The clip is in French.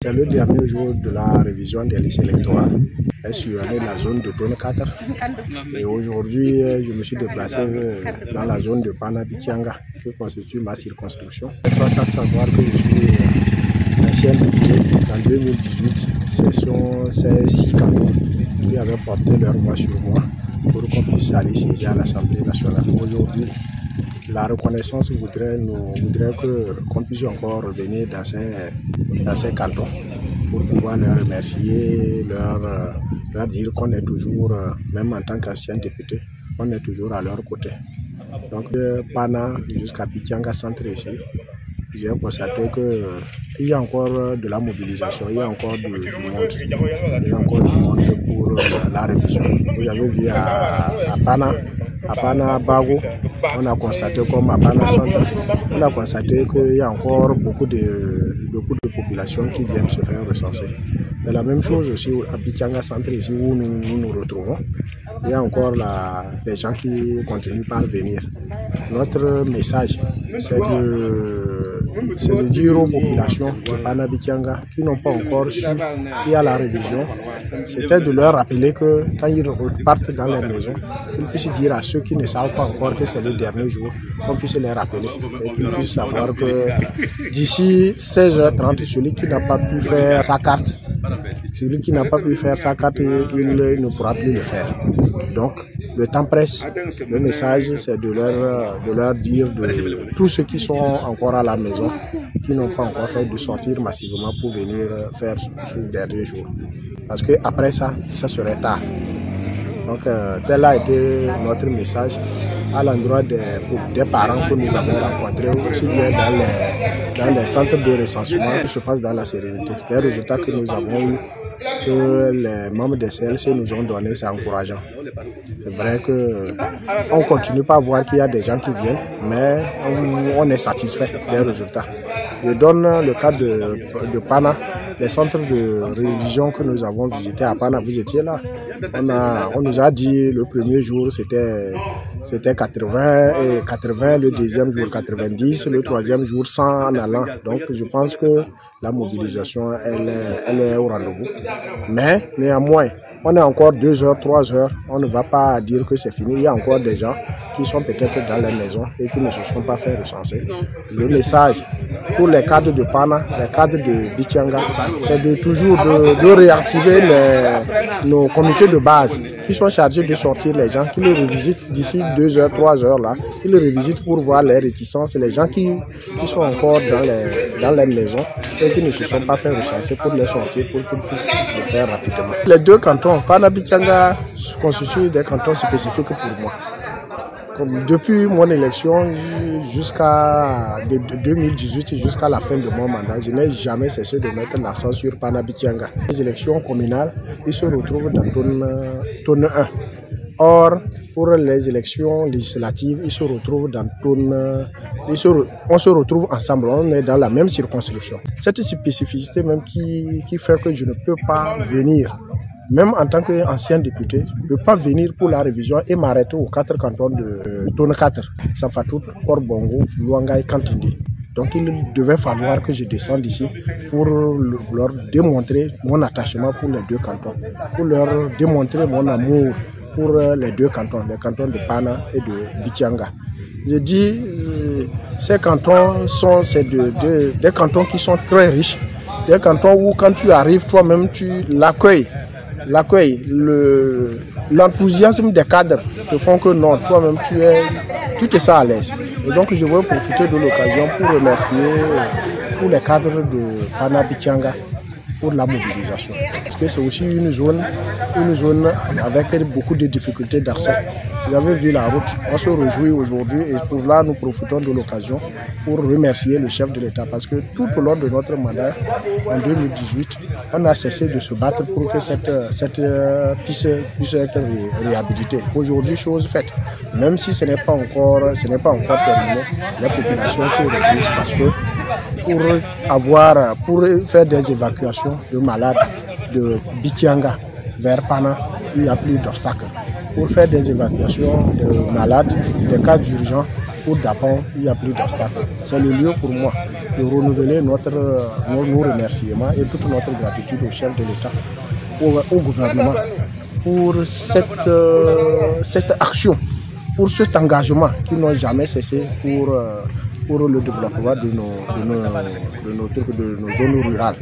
C'est le dernier jour de la révision des listes électorales. Je suis allé dans la zone de Tone 4 et aujourd'hui je me suis déplacé dans la zone de Pana-Bikianga qui constitue ma circonscription. Il faut savoir que je suis ancien député. En 2018, ce sont ces 6 cantons qui avaient porté leur voix sur moi pour qu'on puisse aller siéger à l'Assemblée nationale. Aujourd'hui, la reconnaissance voudrait qu'on puisse encore revenir dans ces cantons pour pouvoir leur remercier, leur dire qu'on est toujours, même en tant qu'ancien député, on est toujours à leur côté. Donc de Pana jusqu'à Bikianga centre ici, j'ai constaté qu'il y a encore de la mobilisation, il y a encore du monde. Il y a encore du monde pour la révision. Vous avez vu à Pana Bago, on a constaté comme à Pana Centre, on a constaté qu'il y a encore beaucoup de populations qui viennent se faire recenser. C'est la même chose aussi à Bikianga Centre ici où nous retrouvons. Il y a encore des gens qui continuent par venir. Notre message, c'est de dire aux populations de Pana-Bikianga qui n'ont pas encore su qu'il y a la révision, c'était de leur rappeler que quand ils repartent dans leur maison, ils puissent dire à ceux qui ne savent pas encore que c'est le dernier jour, qu'on puisse les rappeler et qu'ils puissent savoir que d'ici 16h30, celui qui n'a pas pu faire sa carte, il ne pourra plus le faire. Donc, le temps presse. Le message, c'est de leur dire de tous ceux qui sont encore à la maison, qui n'ont pas encore fait, de sortir massivement pour venir faire ce dernier jour. Parce qu'après ça serait tard. Donc, tel a été notre message à l'endroit des parents que nous avons rencontrés, aussi bien dans les centres de recensement qui se passent dans la sérénité. Les résultats que nous avons eus, que les membres des CLC nous ont donné, c'est encourageant. C'est vrai qu'on ne continue pas à voir qu'il y a des gens qui viennent, mais on est satisfait des résultats. Je donne le cas de Pana, les centres de révision que nous avons visités à Pana, vous étiez là. On nous a dit le premier jour c'était 80, et 80, le deuxième jour 90, le troisième jour 100 en allant. Donc je pense que la mobilisation elle est au rendez-vous. Mais néanmoins, on est encore 2 heures, 3 heures, on ne va pas dire que c'est fini. Il y a encore des gens qui sont peut-être dans les maisons et qui ne se sont pas fait recenser. Le message pour les cadres de Pana, les cadres de Bikianga, c'est de toujours de réactiver nos comités de base qui sont chargés de sortir les gens, qui les revisitent d'ici 2 heures, 3 heures là, qui les revisitent pour voir les réticences et les gens qui sont encore dans les maisons et qui ne se sont pas fait recenser pour les sortir, pour qu'ils puissent le faire rapidement. Les 2 cantons, Pana Bikianga, constituent des cantons spécifiques pour moi. Depuis mon élection jusqu'à 2018, jusqu'à la fin de mon mandat, je n'ai jamais cessé de mettre l'accent sur Pana-Bikianga. Les élections communales, ils se retrouvent dans Tone 1. Or, pour les élections législatives, ils se retrouvent dans on se retrouve ensemble, on est dans la même circonscription. Cette spécificité même qui fait que je ne peux pas venir, même en tant qu'ancien député, je ne peux pas venir pour la révision et m'arrêter aux 4 cantons de Tone 4, Safatout, Korbongo, Luanga et Kantindi. Donc il devait falloir que je descende ici pour leur démontrer mon attachement pour les 2 cantons, pour leur démontrer mon amour pour les 2 cantons, les cantons de Pana et de Bikianga. Je dis, ces cantons sont des cantons qui sont très riches, des cantons où quand tu arrives toi-même, l'accueil, l'enthousiasme des cadres te font que non, toi-même tu te sens à l'aise. Et donc je veux profiter de l'occasion pour remercier tous les cadres de Pana-Bikianga pour la mobilisation. Parce que c'est aussi une zone avec beaucoup de difficultés d'accès. Vous avez vu la route, on se réjouit aujourd'hui et pour là nous profitons de l'occasion pour remercier le chef de l'État parce que tout au long de notre mandat en 2018, on a cessé de se battre pour que cette piste puisse être réhabilitée. Aujourd'hui, chose faite. Même si ce n'est pas encore terminé, les populations se réjouissent parce que pour faire des évacuations de malades de Bikianga vers Pana, il n'y a plus d'obstacles. Pour faire des évacuations de malades, des cas urgents Pour Dapon, il n'y a plus d'obstacles. C'est le lieu pour moi de renouveler nos remerciements et toute notre gratitude au chef de l'État, au gouvernement, pour cette action, pour cet engagement qui n'ont jamais cessé pour le développement de nos zones rurales.